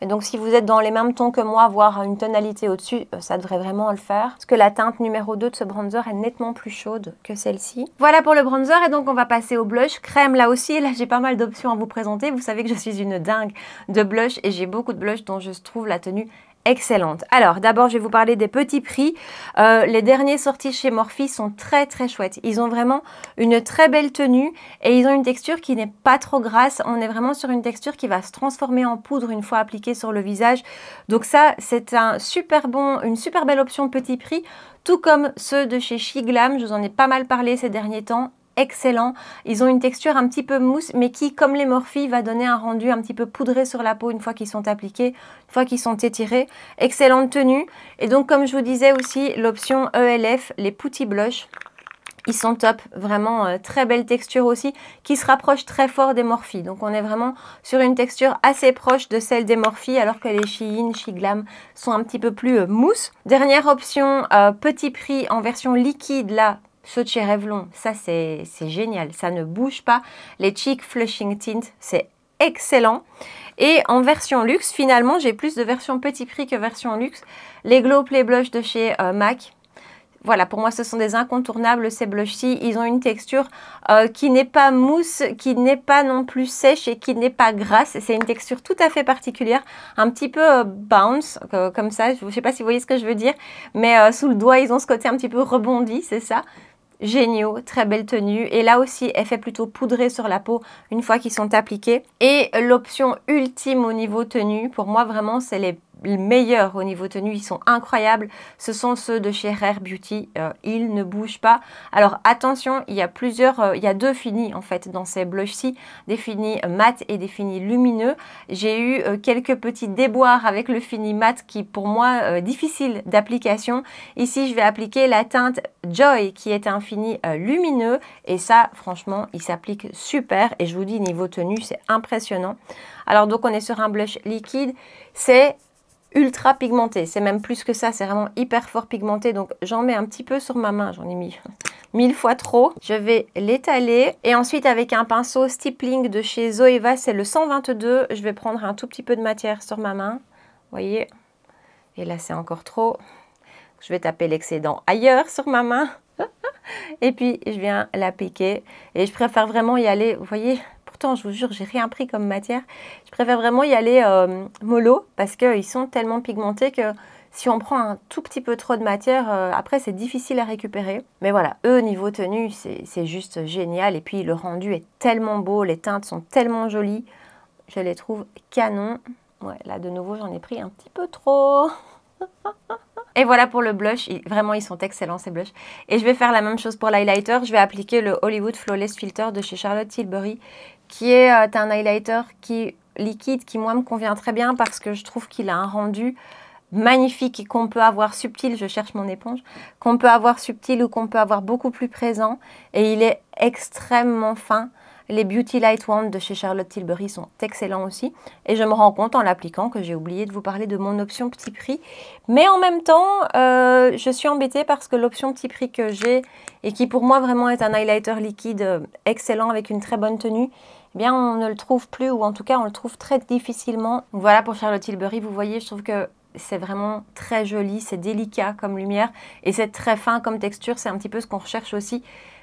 Et donc si vous êtes dans les mêmes tons que moi, voire une tonalité au-dessus, ça devrait vraiment le faire. Parce que la teinte numéro 2 de ce bronzer est nettement plus chaude que celle-ci. Voilà pour le bronzer et donc on va passer au blush. Crème là aussi, là j'ai pas mal d'options à vous présenter. Vous savez que je suis une dingue de blush et j'ai beaucoup de blush dont je trouve la tenue excellente. Alors d'abord je vais vous parler des petits prix. Les derniers sortis chez Morphe sont très très chouettes. Ils ont vraiment une très belle tenue et ils ont une texture qui n'est pas trop grasse. On est vraiment sur une texture qui va se transformer en poudre une fois appliquée sur le visage. Donc ça c'est une super belle option petit prix, tout comme ceux de chez SheGlam. Je vous en ai pas mal parlé ces derniers temps. Excellent. Ils ont une texture un petit peu mousse, mais qui, comme les Morphe, va donner un rendu un petit peu poudré sur la peau une fois qu'ils sont appliqués, une fois qu'ils sont étirés. Excellente tenue. Et donc, comme je vous disais aussi, l'option ELF, les Putty Blush, ils sont top. Vraiment, très belle texture aussi, qui se rapproche très fort des Morphe. Donc, on est vraiment sur une texture assez proche de celle des Morphe, alors que les Shein, SheGlam sont un petit peu plus mousse. Dernière option, petit prix en version liquide, là, ceux de chez Revlon, ça c'est génial, ça ne bouge pas. Les Cheek Flushing Tint, c'est excellent. Et en version luxe, finalement, j'ai plus de version petit prix que version luxe. Les Glow Play Blush de chez MAC. Voilà, pour moi, ce sont des incontournables, ces blushs-ci. Ils ont une texture qui n'est pas mousse, qui n'est pas non plus sèche et qui n'est pas grasse. C'est une texture tout à fait particulière, un petit peu bounce, comme ça. Je ne sais pas si vous voyez ce que je veux dire, mais sous le doigt, ils ont ce côté un petit peu rebondi, c'est ça. Géniaux, très belle tenue. Et là aussi, effet plutôt poudré sur la peau une fois qu'ils sont appliqués. Et l'option ultime au niveau tenue, pour moi, vraiment, c'est les meilleurs au niveau tenue, ils sont incroyables. Ce sont ceux de chez Rare Beauty, ils ne bougent pas. Alors attention, il y a deux finis en fait dans ces blushs-ci, des finis mat et des finis lumineux. J'ai eu quelques petits déboires avec le fini mat qui pour moi difficile d'application. Ici je vais appliquer la teinte Joy qui est un fini lumineux et ça franchement il s'applique super et je vous dis niveau tenue c'est impressionnant. Alors donc on est sur un blush liquide, c'est ultra pigmenté, c'est même plus que ça, c'est vraiment hyper fort pigmenté, donc j'en mets un petit peu sur ma main, j'en ai mis 1000 fois trop. Je vais l'étaler et ensuite avec un pinceau stippling de chez Zoeva, c'est le 122, je vais prendre un tout petit peu de matière sur ma main, vous voyez, et là c'est encore trop, je vais taper l'excédent ailleurs sur ma main et puis je viens l'appliquer et je préfère vraiment y aller, vous voyez. Pourtant, je vous jure, j'ai rien pris comme matière. Je préfère vraiment y aller mollo parce qu'ils sont tellement pigmentés que si on prend un tout petit peu trop de matière, après c'est difficile à récupérer. Mais voilà, eux, niveau tenue, c'est juste génial. Et puis le rendu est tellement beau, les teintes sont tellement jolies. Je les trouve canon. Ouais, là de nouveau, j'en ai pris un petit peu trop. Et voilà pour le blush, vraiment ils sont excellents ces blushs. Et je vais faire la même chose pour l'highlighter, je vais appliquer le Hollywood Flawless Filter de chez Charlotte Tilbury, qui est un highlighter liquide qui moi me convient très bien parce que je trouve qu'il a un rendu magnifique et qu'on peut avoir subtil, je cherche mon éponge, qu'on peut avoir subtil ou qu'on peut avoir beaucoup plus présent et il est extrêmement fin. Les Beauty Light Wand de chez Charlotte Tilbury sont excellents aussi. Et je me rends compte en l'appliquant que j'ai oublié de vous parler de mon option petit prix. Mais en même temps, je suis embêtée parce que l'option petit prix que j'ai et qui pour moi vraiment est un highlighter liquide excellent avec une très bonne tenue, eh bien on ne le trouve plus ou en tout cas on le trouve très difficilement. Voilà pour Charlotte Tilbury, vous voyez, je trouve que c'est vraiment très joli, c'est délicat comme lumière et c'est très fin comme texture, c'est un petit peu ce qu'on recherche aussi.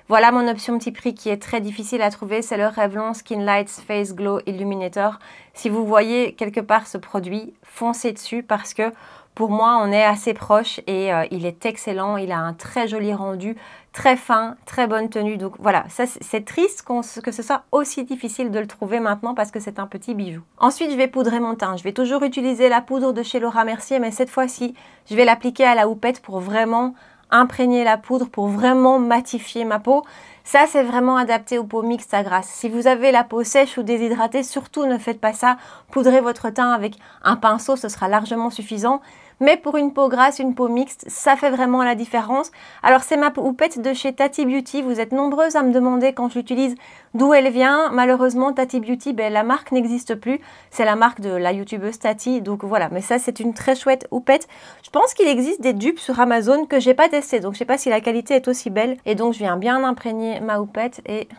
Voilà mon option petit prix qui est très difficile à trouver, c'est le Revlon Skin Lights Face Glow Illuminator. Si vous voyez quelque part ce produit, foncez dessus parce que pour moi on est assez proche et il est excellent, il a un très joli rendu, très fin, très bonne tenue. Donc voilà, c'est triste que ce soit aussi difficile de le trouver maintenant parce que c'est un petit bijou. Ensuite je vais poudrer mon teint, je vais toujours utiliser la poudre de chez Laura Mercier mais cette fois-ci je vais l'appliquer à la houppette pour vraiment imprégner la poudre, pour vraiment matifier ma peau. Ça, c'est vraiment adapté aux peaux mixtes à grasse. Si vous avez la peau sèche ou déshydratée, surtout ne faites pas ça. Poudrez votre teint avec un pinceau, ce sera largement suffisant. Mais pour une peau grasse, une peau mixte, ça fait vraiment la différence. Alors, c'est ma houppette de chez Tati Beauty. Vous êtes nombreuses à me demander quand je l'utilise d'où elle vient. Malheureusement, Tati Beauty, la marque n'existe plus. C'est la marque de la youtubeuse Tati. Donc voilà, mais ça, c'est une très chouette houppette. Je pense qu'il existe des dupes sur Amazon que j'ai pas testé. Donc, je sais pas si la qualité est aussi belle. Et donc, je viens bien imprégner ma houppette et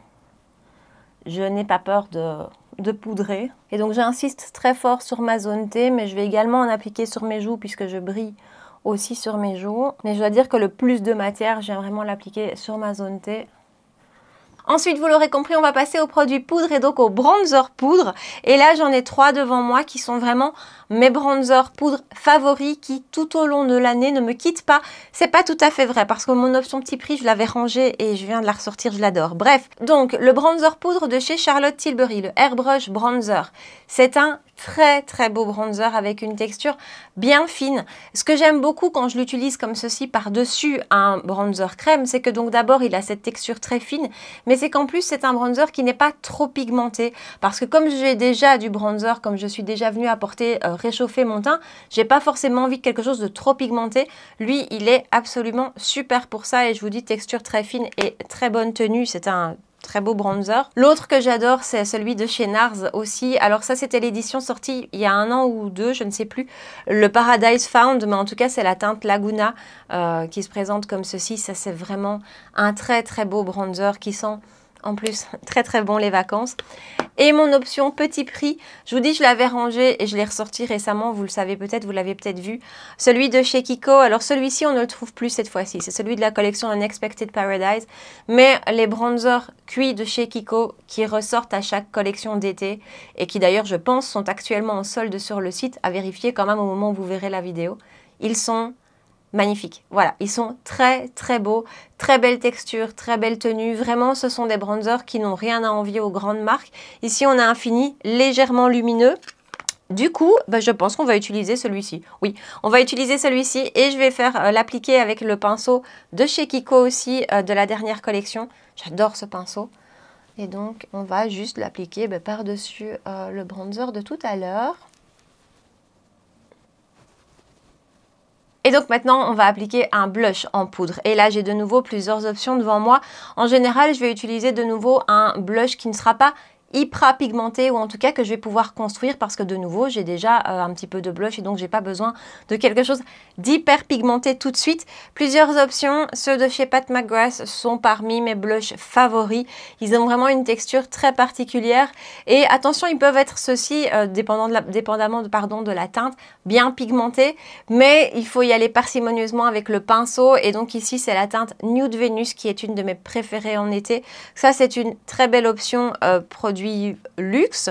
je n'ai pas peur de de poudrer. Et donc j'insiste très fort sur ma zone T, mais je vais également en appliquer sur mes joues puisque je brille aussi sur mes joues. Mais je dois dire que le plus de matière, je viens vraiment l'appliquer sur ma zone T. Ensuite, vous l'aurez compris, on va passer au produit poudre et donc au bronzer poudre. Et là, j'en ai 3 devant moi qui sont vraiment mes bronzers poudre favoris qui, tout au long de l'année, ne me quittent pas. C'est pas tout à fait vrai parce que mon option petit prix, je l'avais rangée et je viens de la ressortir, je l'adore. Bref, donc le bronzer poudre de chez Charlotte Tilbury, le Airbrush Bronzer. C'est un très beau bronzer avec une texture bien fine. Ce que j'aime beaucoup quand je l'utilise comme ceci par-dessus un bronzer crème, c'est que donc d'abord il a cette texture très fine, mais c'est qu'en plus c'est un bronzer qui n'est pas trop pigmenté, parce que comme j'ai déjà du bronzer, comme je suis déjà venue apporter réchauffer mon teint, j'ai pas forcément envie de quelque chose de trop pigmenté. Lui, il est absolument super pour ça et je vous dis texture très fine et très bonne tenue. C'est un très beau bronzer. L'autre que j'adore, c'est celui de chez NARS aussi. Alors ça, c'était l'édition sortie il y a 1 an ou 2, je ne sais plus. Le Paradise Found, mais en tout cas, c'est la teinte Laguna qui se présente comme ceci. Ça, c'est vraiment un très beau bronzer qui sent en plus très bon les vacances. Et mon option petit prix, je vous dis, je l'avais rangé et je l'ai ressorti récemment, vous le savez peut-être, vous l'avez peut-être vu. Celui de chez Kiko, alors celui-ci on ne le trouve plus cette fois-ci, c'est celui de la collection Unexpected Paradise. Mais les bronzers cuits de chez Kiko qui ressortent à chaque collection d'été et qui d'ailleurs je pense sont actuellement en solde sur le site, à vérifier quand même au moment où vous verrez la vidéo. Ils sont magnifiques. Voilà, ils sont très beaux, très belle texture, très belle tenue. Vraiment, ce sont des bronzers qui n'ont rien à envier aux grandes marques. Ici, on a un fini légèrement lumineux. Du coup, je pense qu'on va utiliser celui-ci. Oui, on va utiliser celui-ci et je vais faire l'appliquer avec le pinceau de chez Kiko aussi, de la dernière collection. J'adore ce pinceau. Et donc, on va juste l'appliquer par-dessus le bronzer de tout à l'heure. Et donc maintenant, on va appliquer un blush en poudre. Et là, j'ai de nouveau plusieurs options devant moi. En général, je vais utiliser de nouveau un blush qui ne sera pas hyper pigmenté ou en tout cas que je vais pouvoir construire parce que de nouveau j'ai déjà un petit peu de blush et donc j'ai pas besoin de quelque chose d'hyper pigmenté tout de suite. Plusieurs options, ceux de chez Pat McGrath sont parmi mes blushs favoris. Ils ont vraiment une texture très particulière et attention, ils peuvent être ceux-ci dépendamment de la teinte bien pigmentés, mais il faut y aller parcimonieusement avec le pinceau et donc ici c'est la teinte Nude Venus qui est une de mes préférées en été. Ça c'est une très belle option produit luxe.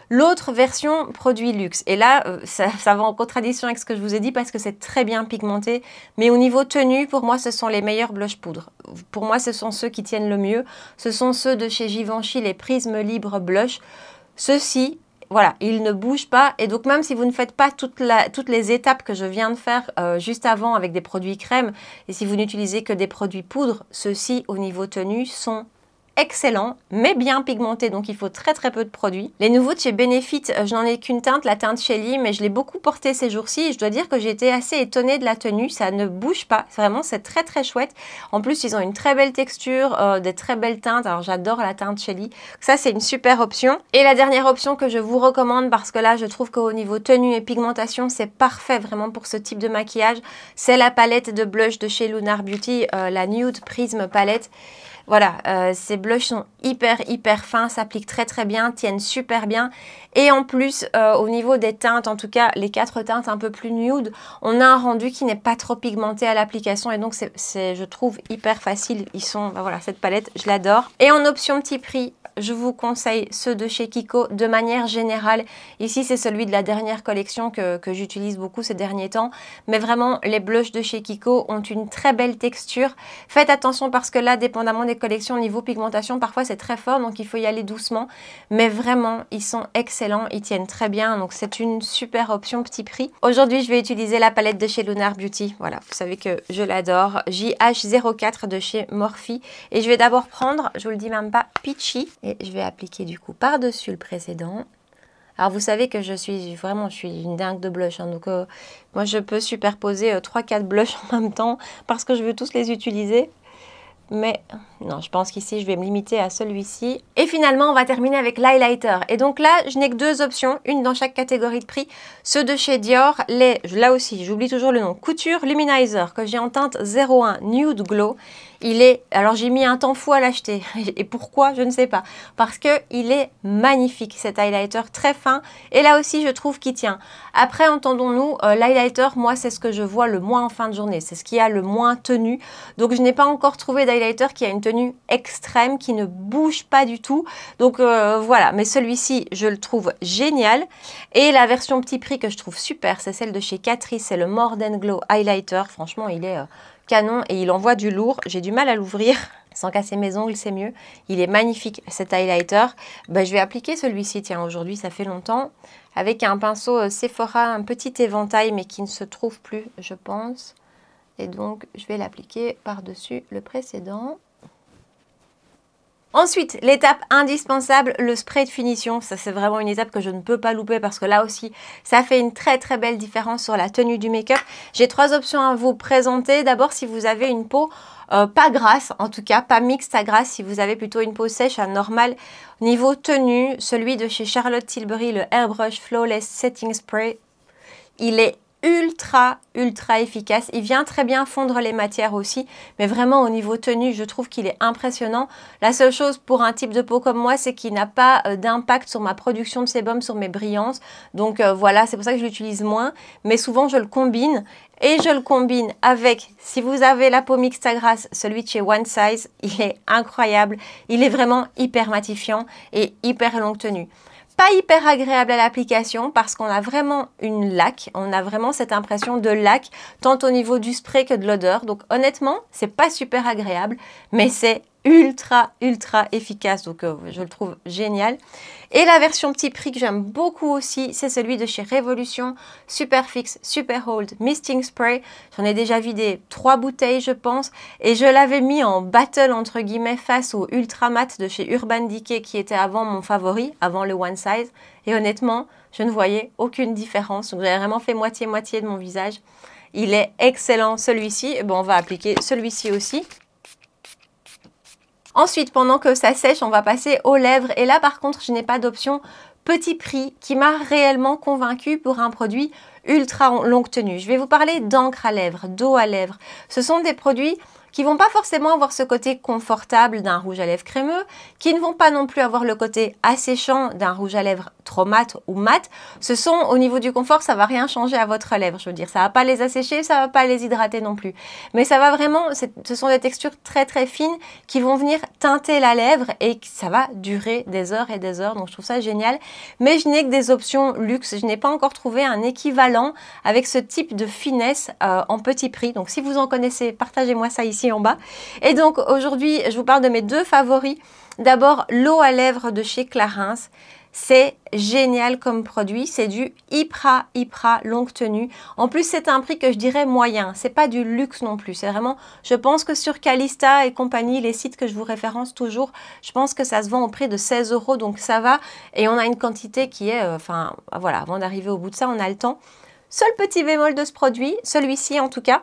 L'autre version produit luxe. Et là, ça va en contradiction avec ce que je vous ai dit parce que c'est très bien pigmenté. Mais au niveau tenue, pour moi, ce sont les meilleurs blush poudre. Pour moi, ce sont ceux qui tiennent le mieux. Ce sont ceux de chez Givenchy, les Prisme Libre Blush. Ceux-ci, voilà, ils ne bougent pas. Et donc, même si vous ne faites pas toutes les étapes que je viens de faire juste avant avec des produits crème, et si vous n'utilisez que des produits poudre, ceux-ci, au niveau tenue, sont excellent, mais bien pigmenté, donc il faut très peu de produits. Les nouveaux de chez Benefit, je n'en ai qu'une teinte, la teinte Shelly, mais je l'ai beaucoup portée ces jours-ci et je dois dire que j'ai été assez étonnée de la tenue, ça ne bouge pas, vraiment c'est très chouette. En plus, ils ont une très belle texture, des très belles teintes, alors j'adore la teinte Shelly, ça c'est une super option. Et la dernière option que je vous recommande, parce que là je trouve qu'au niveau tenue et pigmentation, c'est parfait vraiment pour ce type de maquillage, c'est la palette de blush de chez Lunar Beauty, la Nude Prism Palette. Voilà, ces blushs sont hyper fins, s'appliquent très bien, tiennent super bien. Et en plus, au niveau des teintes, en tout cas les 4 teintes un peu plus nude, on a un rendu qui n'est pas trop pigmenté à l'application. Et donc, c'est je trouve, hyper facile. Ils sont, voilà, cette palette, je l'adore. Et en option petit prix, je vous conseille ceux de chez Kiko de manière générale. Ici, c'est celui de la dernière collection que j'utilise beaucoup ces derniers temps. Mais vraiment, les blushs de chez Kiko ont une très belle texture. Faites attention parce que là, dépendamment des collections, niveau pigmentation, parfois c'est très fort. Donc, il faut y aller doucement. Mais vraiment, ils sont excellents. Ils tiennent très bien. Donc, c'est une super option petit prix. Aujourd'hui, je vais utiliser la palette de chez Lunar Beauty. Voilà, vous savez que je l'adore. JH04 de chez Morphe. Et je vais d'abord prendre, je vous le dis même pas, Peachy. Et je vais appliquer du coup par-dessus le précédent. Alors vous savez que je suis une dingue de blush. Hein, donc moi je peux superposer 3-4 blushs en même temps parce que je veux tous les utiliser. Mais non, je pense qu'ici je vais me limiter à celui-ci. Et finalement on va terminer avec l'highlighter. Et donc là je n'ai que 2 options, une dans chaque catégorie de prix. Ceux de chez Dior, là aussi j'oublie toujours le nom, Couture Luminizer que j'ai en teinte 01 Nude Glow. Alors j'ai mis un temps fou à l'acheter. Et pourquoi? Je ne sais pas. Parce qu'il est magnifique, cet highlighter, très fin. Et là aussi, je trouve qu'il tient. Après, entendons-nous, l'highlighter, moi, c'est ce que je vois le moins en fin de journée. C'est ce qui a le moins tenu. Donc, je n'ai pas encore trouvé d'highlighter qui a une tenue extrême, qui ne bouge pas du tout. Donc, voilà. Mais celui-ci, je le trouve génial. Et la version petit prix que je trouve super, c'est celle de chez Catrice. C'est le More Than Glow Highlighter. Franchement, il est canon et il envoie du lourd. J'ai du mal à l'ouvrir. Sans casser mes ongles, c'est mieux. Il est magnifique, cet highlighter. Ben, je vais appliquer celui-ci, tiens, aujourd'hui, ça fait longtemps. Avec un pinceau Sephora, un petit éventail, mais qui ne se trouve plus, je pense. Et donc, je vais l'appliquer par-dessus le précédent. Ensuite, l'étape indispensable, le spray de finition. Ça, c'est vraiment une étape que je ne peux pas louper parce que là aussi, ça fait une très très belle différence sur la tenue du make-up. J'ai 3 options à vous présenter. D'abord, si vous avez une peau pas grasse, en tout cas, pas mixte à grasse, si vous avez plutôt une peau sèche à normal. Niveau tenue, celui de chez Charlotte Tilbury, le Airbrush Flawless Setting Spray, il est ultra efficace. Il vient très bien fondre les matières aussi, mais vraiment au niveau tenue, je trouve qu'il est impressionnant. La seule chose pour un type de peau comme moi, c'est qu'il n'a pas d'impact sur ma production de sébum, sur mes brillances. Donc voilà, c'est pour ça que je l'utilise moins, mais souvent je le combine. Et je le combine avec, si vous avez la peau mixte à grasse, celui de chez One Size, il est incroyable. Il est vraiment hyper matifiant et hyper longue tenue. Pas hyper agréable à l'application parce qu'on a vraiment une laque, on a vraiment cette impression de laque, tant au niveau du spray que de l'odeur. Donc honnêtement, c'est pas super agréable, mais c'est ultra efficace. Donc je le trouve génial. Et la version petit prix que j'aime beaucoup aussi, c'est celui de chez Révolution, Superfix Super Hold Misting Spray. J'en ai déjà vidé 3 bouteilles, je pense. Et je l'avais mis en battle, entre guillemets, face au Ultra Matte de chez Urban Decay, qui était avant mon favori, avant le One Size. Et honnêtement, je ne voyais aucune différence. Donc j'avais vraiment fait moitié-moitié de mon visage. Il est excellent, celui-ci. Bon, on va appliquer celui-ci aussi. Ensuite, pendant que ça sèche, on va passer aux lèvres. Et là, par contre, je n'ai pas d'option petit prix qui m'a réellement convaincue pour un produit ultra longue tenue. Je vais vous parler d'encre à lèvres, d'eau à lèvres. Ce sont des produits qui vont pas forcément avoir ce côté confortable d'un rouge à lèvres crémeux, qui ne vont pas non plus avoir le côté asséchant d'un rouge à lèvres trop mat ou mat. Ce sont, au niveau du confort, ça va rien changer à votre lèvre, je veux dire. Ça va pas les assécher, ça va pas les hydrater non plus. Mais ça va vraiment, ce sont des textures très fines qui vont venir teinter la lèvre et ça va durer des heures et des heures. Donc je trouve ça génial. Mais je n'ai que des options luxe. Je n'ai pas encore trouvé un équivalent avec ce type de finesse en petit prix. Donc si vous en connaissez, partagez-moi ça ici en bas. Et donc aujourd'hui, je vous parle de mes 2 favoris. D'abord, l'eau à lèvres de chez Clarins. C'est génial comme produit, c'est du hyper longue tenue. En plus, c'est un prix que je dirais moyen, c'est pas du luxe non plus. C'est vraiment, je pense que sur Calista et compagnie, les sites que je vous référence toujours, je pense que ça se vend au prix de 16 €, donc ça va. Et on a une quantité qui est, enfin voilà, avant d'arriver au bout de ça, on a le temps. Seul petit bémol de ce produit, celui-ci en tout cas,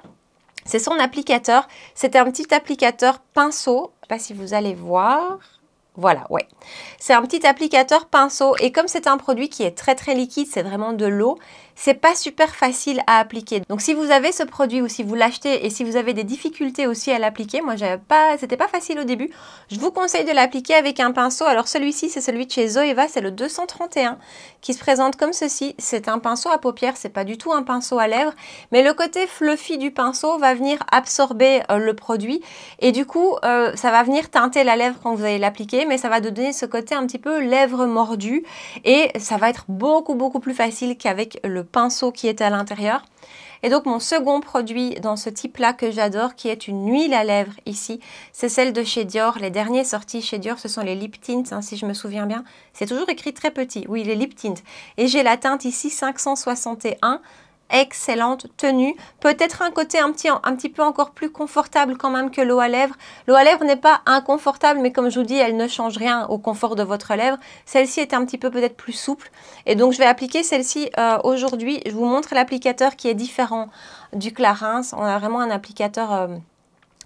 c'est son applicateur. C'est un petit applicateur pinceau, je ne sais pas si vous allez voir. Voilà, ouais. C'est un petit applicateur pinceau et comme c'est un produit qui est très liquide, c'est vraiment de l'eau, c'est pas super facile à appliquer. Donc si vous avez ce produit ou si vous l'achetez et si vous avez des difficultés aussi à l'appliquer, moi c'était pas facile au début, je vous conseille de l'appliquer avec un pinceau. Alors celui-ci, c'est celui de chez Zoeva, c'est le 231 qui se présente comme ceci. C'est un pinceau à paupières, c'est pas du tout un pinceau à lèvres, mais le côté fluffy du pinceau va venir absorber le produit et du coup, ça va venir teinter la lèvre quand vous allez l'appliquer, mais ça va donner ce côté un petit peu lèvres mordues et ça va être beaucoup plus facile qu'avec le pinceau qui est à l'intérieur. Et donc mon second produit dans ce type là que j'adore, qui est une huile à lèvres ici, c'est celle de chez Dior. Les derniers sortis chez Dior, ce sont les lip tints, hein, si je me souviens bien. C'est toujours écrit très petit, oui, les lip tints. Et j'ai la teinte ici 561. Excellente tenue, peut-être un côté un petit peu encore plus confortable quand même que l'eau à lèvres. L'eau à lèvres n'est pas inconfortable, mais comme je vous dis, elle ne change rien au confort de votre lèvre. Celle-ci est un petit peu peut-être plus souple et donc je vais appliquer celle-ci aujourd'hui. Je vous montre l'applicateur qui est différent du Clarins. On a vraiment un applicateur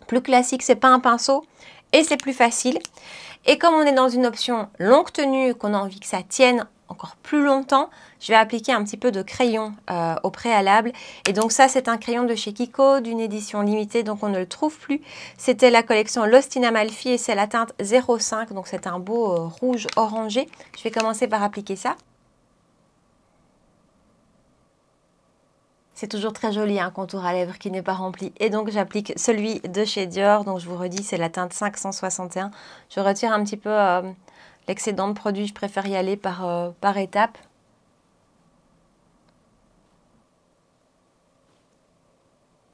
plus classique, c'est pas un pinceau et c'est plus facile. Et comme on est dans une option longue tenue, qu'on a envie que ça tienne encore plus longtemps, je vais appliquer un petit peu de crayon au préalable. Et donc ça, c'est un crayon de chez Kiko, d'une édition limitée, donc on ne le trouve plus. C'était la collection Lost in Amalfi et c'est la teinte 05, donc c'est un beau rouge orangé. Je vais commencer par appliquer ça. C'est toujours très joli un contour à lèvres qui n'est pas rempli. Et donc j'applique celui de chez Dior. Donc je vous redis, c'est la teinte 561. Je retire un petit peu l'excédent de produit. Je préfère y aller par étapes.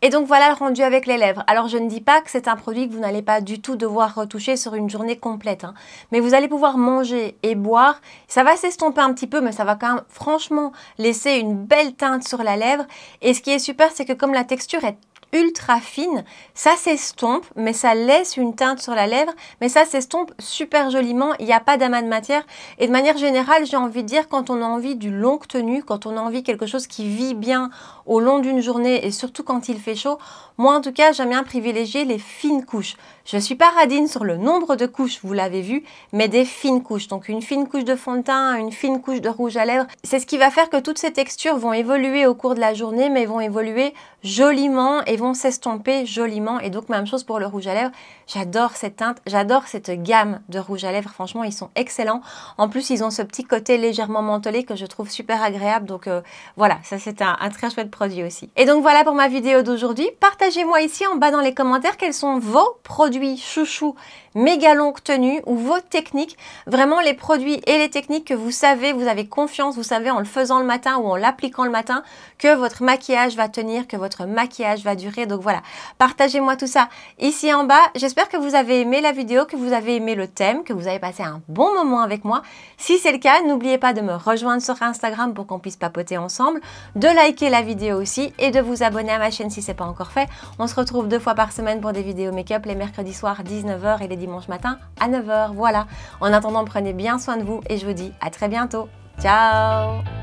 Et donc voilà le rendu avec les lèvres. Alors je ne dis pas que c'est un produit que vous n'allez pas du tout devoir retoucher sur une journée complète. Hein. Mais vous allez pouvoir manger et boire. Ça va s'estomper un petit peu, mais ça va quand même franchement laisser une belle teinte sur la lèvre. Et ce qui est super, c'est que comme la texture est ultra fine, ça s'estompe, mais ça laisse une teinte sur la lèvre, mais ça s'estompe super joliment, il n'y a pas d'amas de matière. Et de manière générale, j'ai envie de dire, quand on a envie du longue tenue, quand on a envie de quelque chose qui vit bien au long d'une journée, et surtout quand il fait chaud, moi en tout cas, j'aime bien privilégier les fines couches. Je ne suis pas radine sur le nombre de couches, vous l'avez vu, mais des fines couches. Donc une fine couche de fond de teint, une fine couche de rouge à lèvres. C'est ce qui va faire que toutes ces textures vont évoluer au cours de la journée, mais vont évoluer joliment et vont s'estomper joliment. Et donc même chose pour le rouge à lèvres. J'adore cette teinte, j'adore cette gamme de rouge à lèvres. Franchement, ils sont excellents. En plus, ils ont ce petit côté légèrement mentholé que je trouve super agréable. Donc voilà, ça c'est un très chouette produit aussi. Et donc voilà pour ma vidéo d'aujourd'hui. Partagez-moi ici en bas dans les commentaires quels sont vos produits chouchous méga longue tenue ou vos techniques, vraiment les produits et les techniques que vous savez, vous avez confiance, vous savez en le faisant le matin ou en l'appliquant le matin que votre maquillage va tenir, que votre maquillage va durer. Donc voilà, partagez-moi tout ça ici en bas. J'espère que vous avez aimé la vidéo, que vous avez aimé le thème, que vous avez passé un bon moment avec moi. Si c'est le cas, n'oubliez pas de me rejoindre sur Instagram pour qu'on puisse papoter ensemble, de liker la vidéo aussi et de vous abonner à ma chaîne si ce n'est pas encore fait. On se retrouve 2 fois par semaine pour des vidéos make-up, les mercredis soirs 19h et les dimanches matin à 9h. Voilà. En attendant, prenez bien soin de vous et je vous dis à très bientôt. Ciao!